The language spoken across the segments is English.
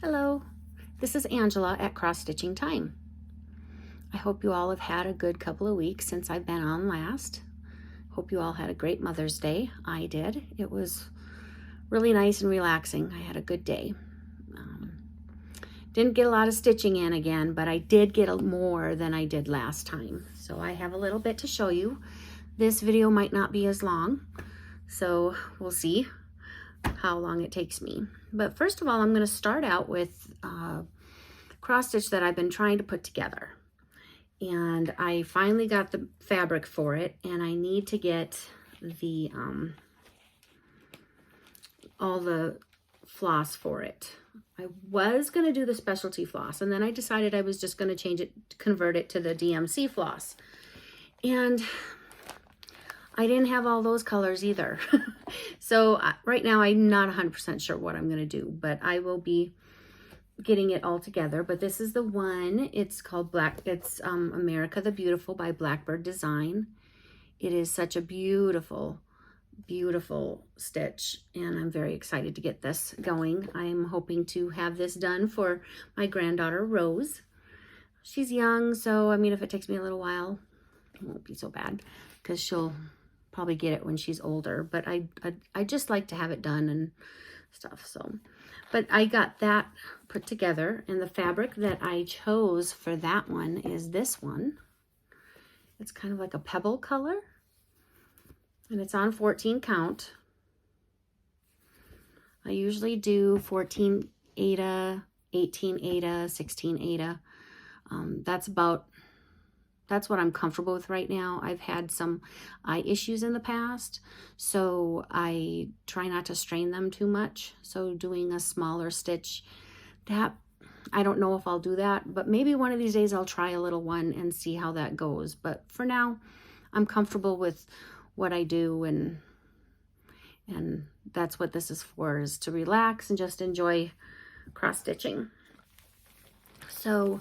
Hello, this is Angela at Cross Stitching Time. I hope you all have had a good couple of weeks since I've been on last. Hope you all had a great Mother's Day. I did. It was really nice and relaxing. I had a good day. Didn't get a lot of stitching in again, but I did get more than I did last time. So I have a little bit to show you. This video might not be as long, so we'll see how long it takes me. But first of all, I'm going to start out with cross stitch that I've been trying to put together. And I finally got the fabric for it, and I need to get the all the floss for it. I was going to do the specialty floss, and then I decided I was just going to change it, convert it to the DMC floss. And I didn't have all those colors either. So right now I'm not 100% sure what I'm going to do, but I will be getting it all together. But this is the one. It's called America the Beautiful by Blackbird Design. It is such a beautiful, beautiful stitch, and I'm very excited to get this going. I'm hoping to have this done for my granddaughter Rose. She's young, so I mean, if it takes me a little while, it won't be so bad because she'll probably get it when she's older. But I just like to have it done and stuff. So, but I got that put together, and the fabric that I chose for that one is this one. It's kind of like a pebble color, and it's on 14 count. I usually do 14 Aida, 18 Aida, 16 Aida. That's what I'm comfortable with right now. I've had some eye issues in the past, so I try not to strain them too much. So doing a smaller stitch, that I don't know if I'll do that, but maybe one of these days I'll try a little one and see how that goes. But for now, I'm comfortable with what I do, and that's what this is for, is to relax and just enjoy cross stitching. So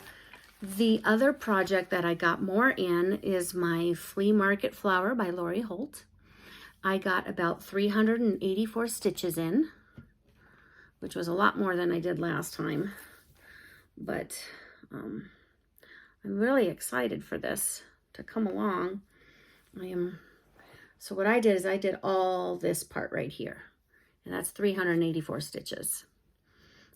the other project that I got more in is my Flea Market Flower by Lori Holt. I got about 384 stitches in, which was a lot more than I did last time. But I'm really excited for this to come along. So what I did is I did all this part right here, and that's 384 stitches.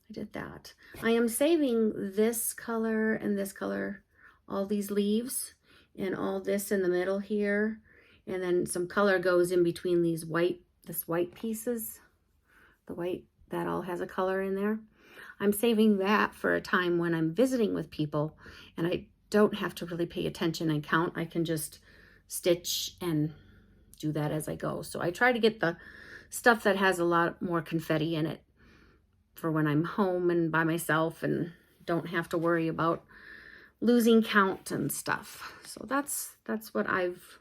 I did that. I am saving this color and this color, all these leaves, and all this in the middle here, and then some color goes in between these white pieces, the white that all has a color in there. I'm saving that for a time when I'm visiting with people and I don't have to really pay attention and count. I can just stitch and do that as I go. So I try to get the stuff that has a lot more confetti in it for when I'm home and by myself and don't have to worry about losing count and stuff. So that's what I've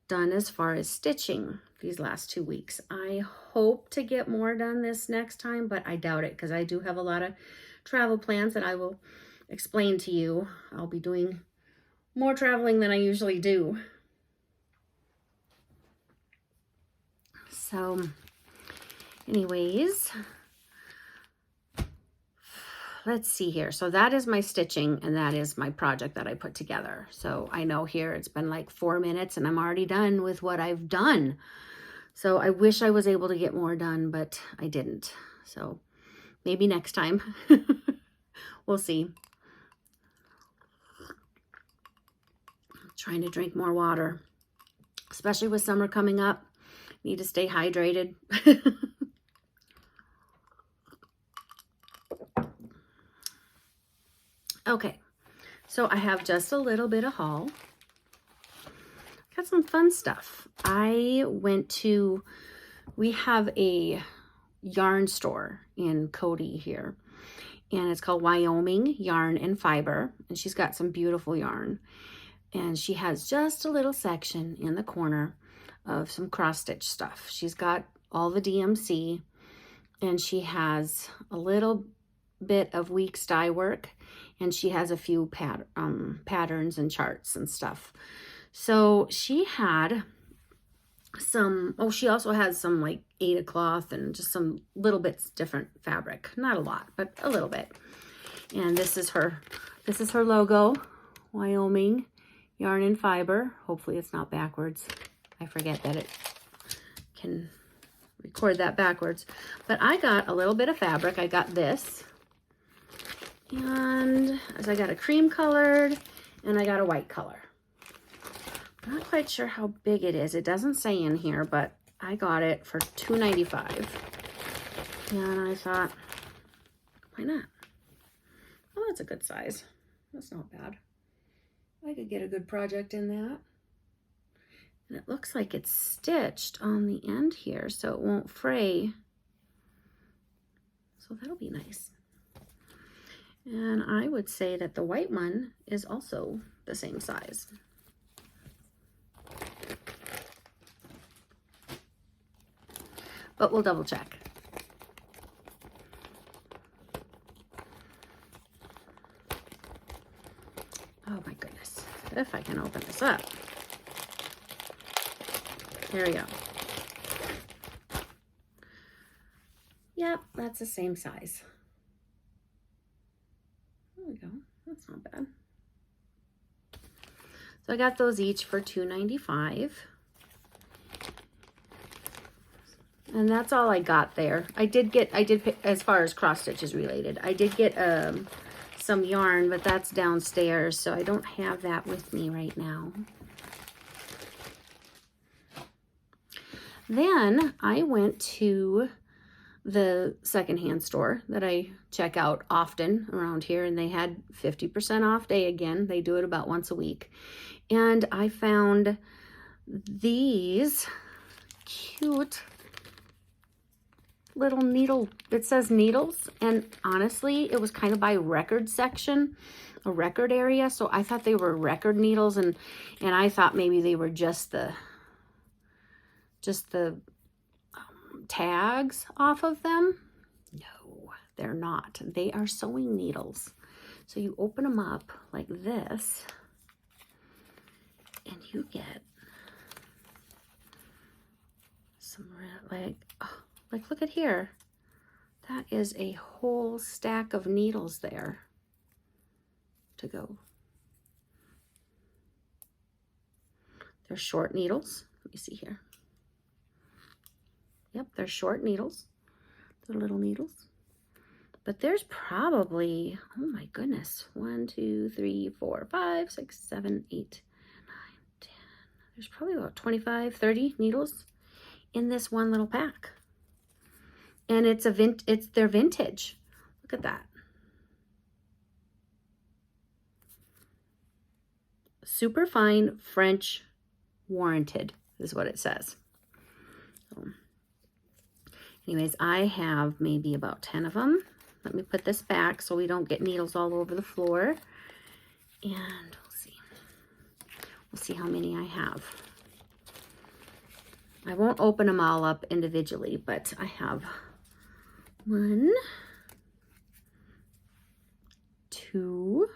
done as far as stitching these last 2 weeks. I hope to get more done this next time, but I doubt it because I do have a lot of travel plans that I will explain to you. I'll be doing more traveling than I usually do. So anyways, let's see here. So that is my stitching, and that is my project that I put together. So I know here it's been like 4 minutes and I'm already done with what I've done. So I wish I was able to get more done, but I didn't. So maybe next time. We'll see. I'm trying to drink more water, especially with summer coming up. Need to stay hydrated. Okay, so I have just a little bit of haul. Got some fun stuff. We have a yarn store in Cody here, and it's called Wyoming Yarn and Fiber, and she's got some beautiful yarn. And she has just a little section in the corner of some cross stitch stuff. She's got all the DMC, and she has a little bit of weeks dye work, and she has a few patterns and charts and stuff. So she had some, oh, she also has some like Aida cloth and just some little bits different fabric. Not a lot, but a little bit. And this is her logo, Wyoming Yarn and Fiber. Hopefully it's not backwards. I forget that it can record that backwards. But I got a little bit of fabric. I got this. And as I got a cream colored and I got a white color. I'm not quite sure how big it is. It doesn't say in here, but I got it for $2.95. And I thought, why not? Oh, that's a good size. That's not bad. I could get a good project in that. And it looks like it's stitched on the end here, so it won't fray. So that'll be nice. And I would say that the white one is also the same size. But we'll double check. Oh my goodness. If I can open this up. There we go. Yep, that's the same size. There we go. That's not bad. So I got those each for $2.95. And that's all I got there. I did pick, as far as cross stitches related, I did get some yarn, but that's downstairs, so I don't have that with me right now. Then I went to the secondhand store that I check out often around here, and they had 50% off day again. They do it about once a week. And I found these cute little needle, it says needles, and honestly it was kind of by record section, a record area, so I thought they were record needles, and I thought maybe they were just the tags off of them. No, they're not. They are sewing needles. So you open them up like this and you get some like look at here. That is a whole stack of needles there to go. They're short needles. Let me see here. Yep, they're short needles. They're little needles. But there's probably, oh my goodness, 1, 2, 3, 4, 5, 6, 7, 8, 9, 10. There's probably about 25, 30 needles in this one little pack. And it's their vintage. Look at that. Super fine French warranted is what it says. So, anyways, I have maybe about 10 of them. Let me put this back so we don't get needles all over the floor. And we'll see. We'll see how many I have. I won't open them all up individually, but I have 1, 2,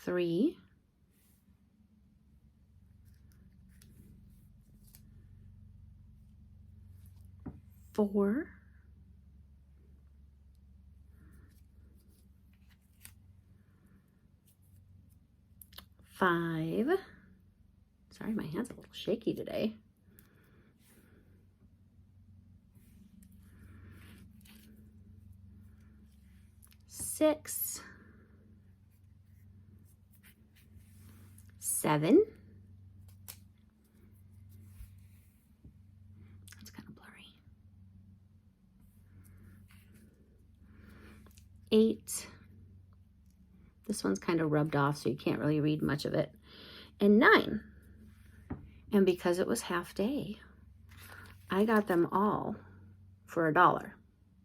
3, 4, 5. Sorry, my hand's a little shaky today. 6, 7. That's kind of blurry. 8. This one's kind of rubbed off, so you can't really read much of it. And 9. And because it was half day, I got them all for $1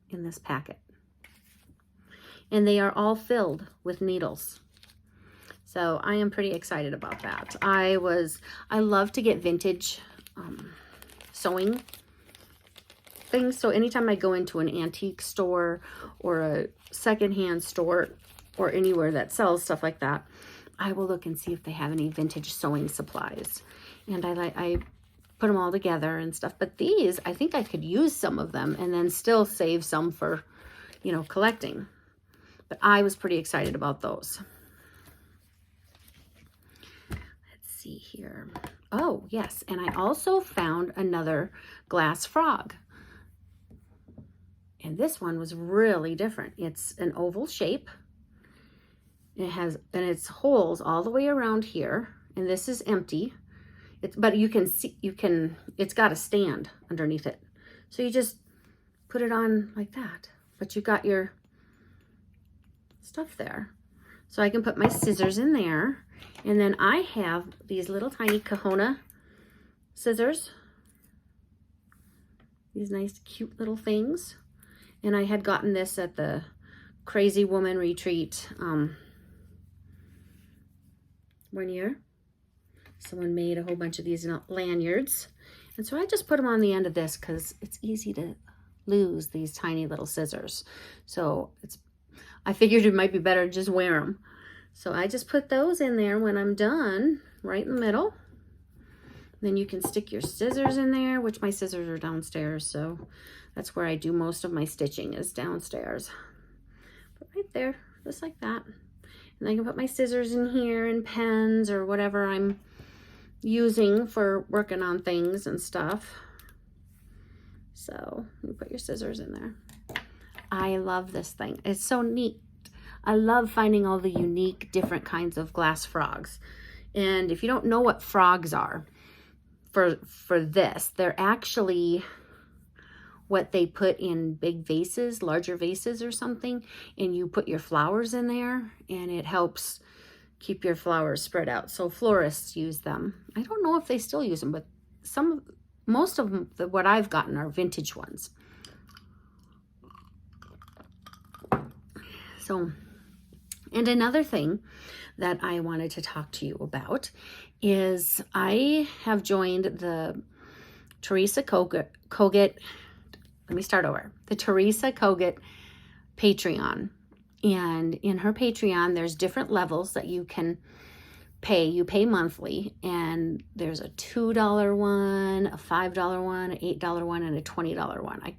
in this packet. And they are all filled with needles. So I am pretty excited about that. I love to get vintage sewing things. So anytime I go into an antique store or a secondhand store, or anywhere that sells stuff like that, I will look and see if they have any vintage sewing supplies. And I put them all together and stuff. But these, I think I could use some of them and then still save some for, you know, collecting. But I was pretty excited about those. Let's see here. Oh, yes. And I also found another glass frog. And this one was really different. It's an oval shape. It has, and it's holes all the way around here. And this is empty. But you can see, it's got a stand underneath it. So you just put it on like that. But you got your stuff there. So I can put my scissors in there. And then I have these little tiny Kahona scissors. These nice cute little things. And I had gotten this at the Crazy Woman Retreat one year. Someone made a whole bunch of these lanyards. And so I just put them on the end of this because it's easy to lose these tiny little scissors. So I figured it might be better to just wear them. So I just put those in there when I'm done, right in the middle. Then you can stick your scissors in there, which my scissors are downstairs. So that's where I do most of my stitching, is downstairs. But right there, just like that. And I can put my scissors in here and pens or whatever I'm using for working on things and stuff. So you put your scissors in there. I love this thing. It's so neat. I love finding all the unique, different kinds of glass frogs. And if you don't know what frogs are, for this, they're actually what they put in big vases, larger vases or something, and you put your flowers in there, and it helps keep your flowers spread out. So florists use them. I don't know if they still use them, but most of them, what I've gotten are vintage ones. So, and another thing that I wanted to talk to you about is I have joined the Teresa Kogut, let me start over, the Teresa Kogut Patreon. And in her Patreon, there's different levels that you can pay. You pay monthly, and there's a $2 one, a $5 one, an $8 one, and a $20 one.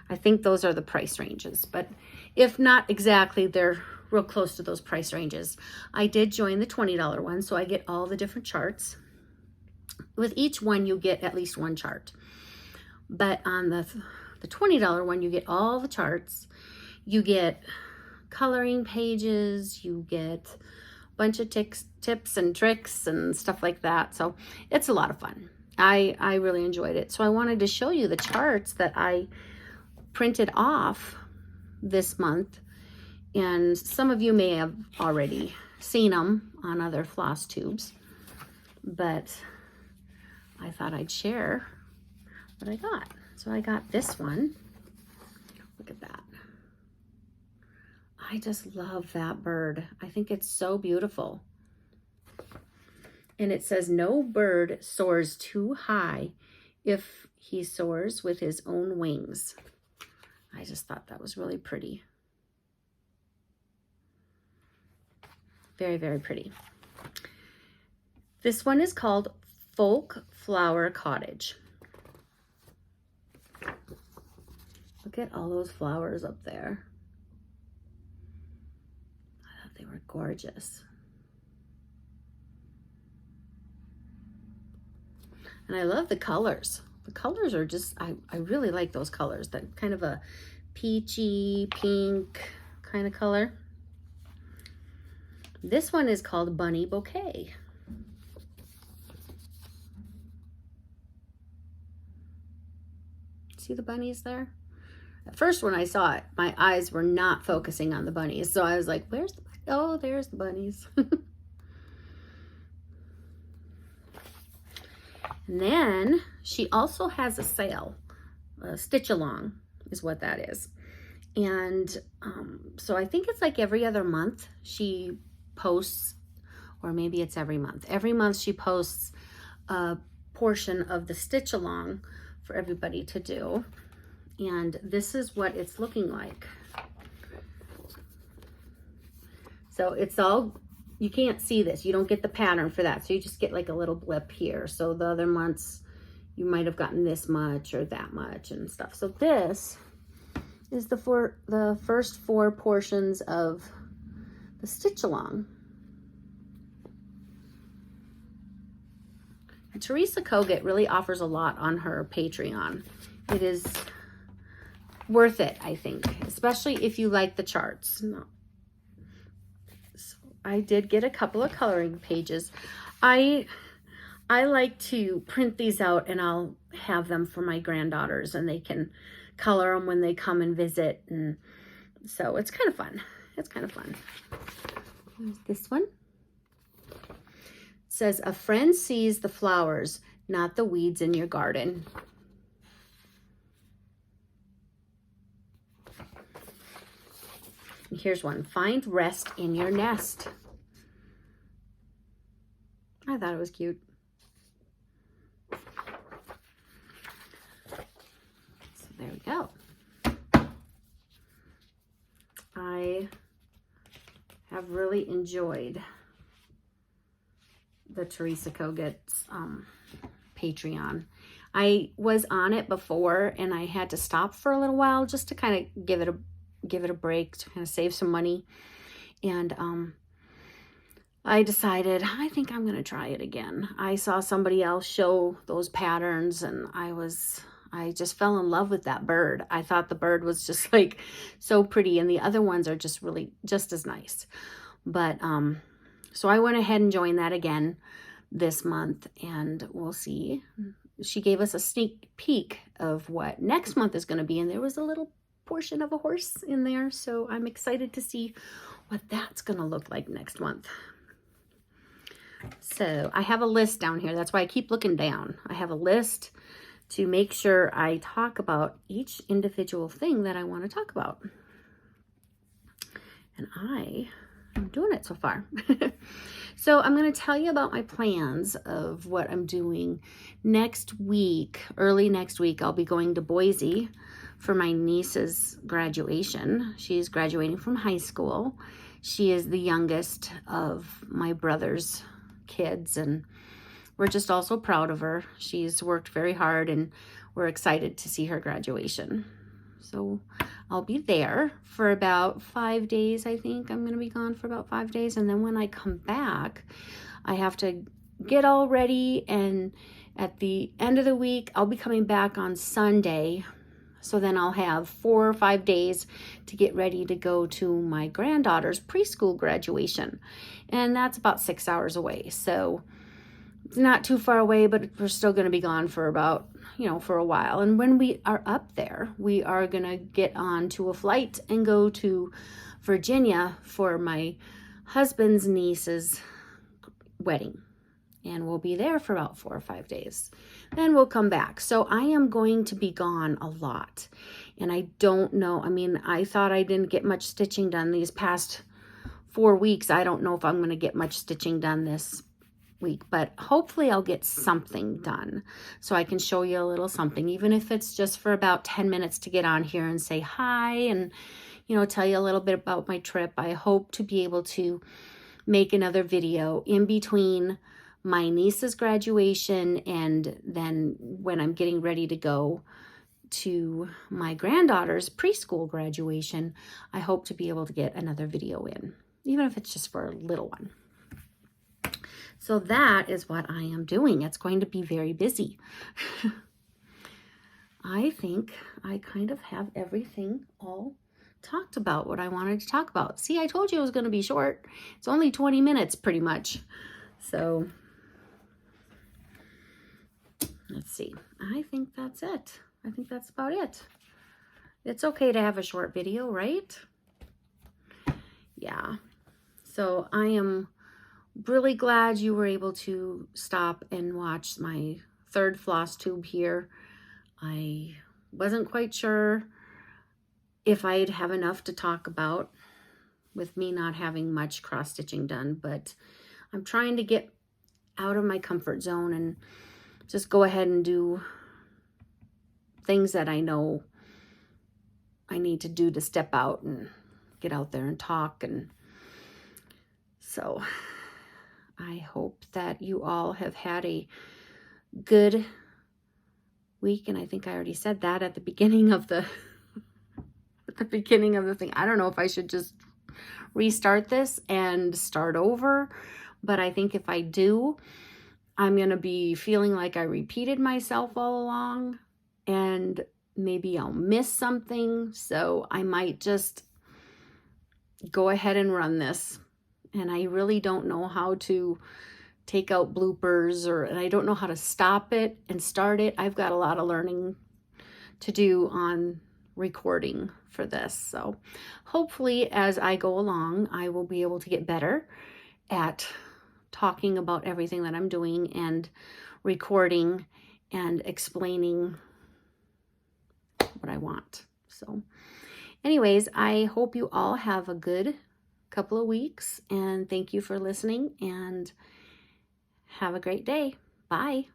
I think those are the price ranges, but if not exactly, they're real close to those price ranges. I did join the $20 one, so I get all the different charts. With each one, you get at least one chart. But on the $20 one, you get all the charts. You get coloring pages. You get a bunch of tips and tricks and stuff like that. So it's a lot of fun. I really enjoyed it. So I wanted to show you the charts that I printed off this month. And some of you may have already seen them on other floss tubes, but I thought I'd share what I got. So I got this one. Look at that. I just love that bird. I think it's so beautiful. And it says, no bird soars too high if he soars with his own wings. I just thought that was really pretty. Very, very pretty. This one is called Folk Flower Cottage. Look at all those flowers up there. I thought they were gorgeous. And I love the colors. The colors are just, I really like those colors. That kind of a peachy, pink kind of color. This one is called Bunny Bouquet. See the bunnies there? At first when I saw it, my eyes were not focusing on the bunnies. So I was like, where's the bunny? Oh, there's the bunnies. And then she also has a sale, a stitch along is what that is. And so I think it's like every other month she posts, or maybe it's every month. Every month she posts a portion of the stitch along for everybody to do. And this is what it's looking like. So it's all, you can't see this. You don't get the pattern for that. So you just get like a little blip here. So the other months you might have gotten this much or that much and stuff. So this is the first 4 portions of the stitch along. And Teresa Kogut really offers a lot on her Patreon. It is worth it, I think, especially if you like the charts. No. So I did get a couple of coloring pages. I like to print these out and I'll have them for my granddaughters and they can color them when they come and visit. And so it's kind of fun. It's kind of fun. There's this one. It says, a friend sees the flowers, not the weeds in your garden. Here's one. Find rest in your nest. I thought it was cute. So there we go. I have really enjoyed the Teresa Kogut's Patreon. I was on it before and I had to stop for a little while just to kind of give it a break, to kind of save some money. And I decided, I think I'm going to try it again. I saw somebody else show those patterns and I just fell in love with that bird. I thought the bird was just like so pretty, and the other ones are just really just as nice. But so I went ahead and joined that again this month, and we'll see. She gave us a sneak peek of what next month is going to be, and there was a little portion of a horse in there, so I'm excited to see what that's going to look like next month. So I have a list down here. That's why I keep looking down. I have a list to make sure I talk about each individual thing that I want to talk about. And I am doing it so far. So I'm going to tell you about my plans of what I'm doing next week. Early next week, I'll be going to Boise for my niece's graduation. She's graduating from high school. She is the youngest of my brother's kids, and we're just also proud of her. She's worked very hard and we're excited to see her graduation. So I'll be there for about 5 days. I think I'm going to be gone for about 5 days. And then when I come back, I have to get all ready. And at the end of the week, I'll be coming back on Sunday. So then I'll have 4 or 5 days to get ready to go to my granddaughter's preschool graduation. And that's about 6 hours away. So it's not too far away, but we're still going to be gone for about, for a while. And when we are up there, we are going to get on to a flight and go to Virginia for my husband's niece's wedding. And we'll be there for about 4 or 5 days. Then we'll come back. So I am going to be gone a lot. And I don't know. I mean, I thought I didn't get much stitching done these past 4 weeks. I don't know if I'm going to get much stitching done this week, but hopefully I'll get something done so I can show you a little something, even if it's just for about 10 minutes to get on here and say hi and, tell you a little bit about my trip. I hope to be able to make another video in between my niece's graduation and then when I'm getting ready to go to my granddaughter's preschool graduation. I hope to be able to get another video in, even if it's just for a little one. So that is what I am doing. It's going to be very busy. I think I kind of have everything all talked about, what I wanted to talk about. See, I told you it was going to be short. It's only 20 minutes pretty much. So let's see. I think that's it. I think that's about it. It's okay to have a short video, right? Yeah. So I am really glad you were able to stop and watch my third Flosstube here. I wasn't quite sure if I'd have enough to talk about with me not having much cross-stitching done, but I'm trying to get out of my comfort zone and just go ahead and do things that I know I need to do to step out and get out there and talk and So I hope that you all have had a good week. And I think I already said that at the beginning of the thing. I don't know if I should just restart this and start over, but I think if I do, I'm going to be feeling like I repeated myself all along, and maybe I'll miss something. So I might just go ahead and run this. And I really don't know how to take out bloopers, and I don't know how to stop it and start it. I've got a lot of learning to do on recording for this. So hopefully as I go along, I will be able to get better at talking about everything that I'm doing and recording and explaining what I want. So anyways, I hope you all have a good couple of weeks, and thank you for listening, and have a great day. Bye.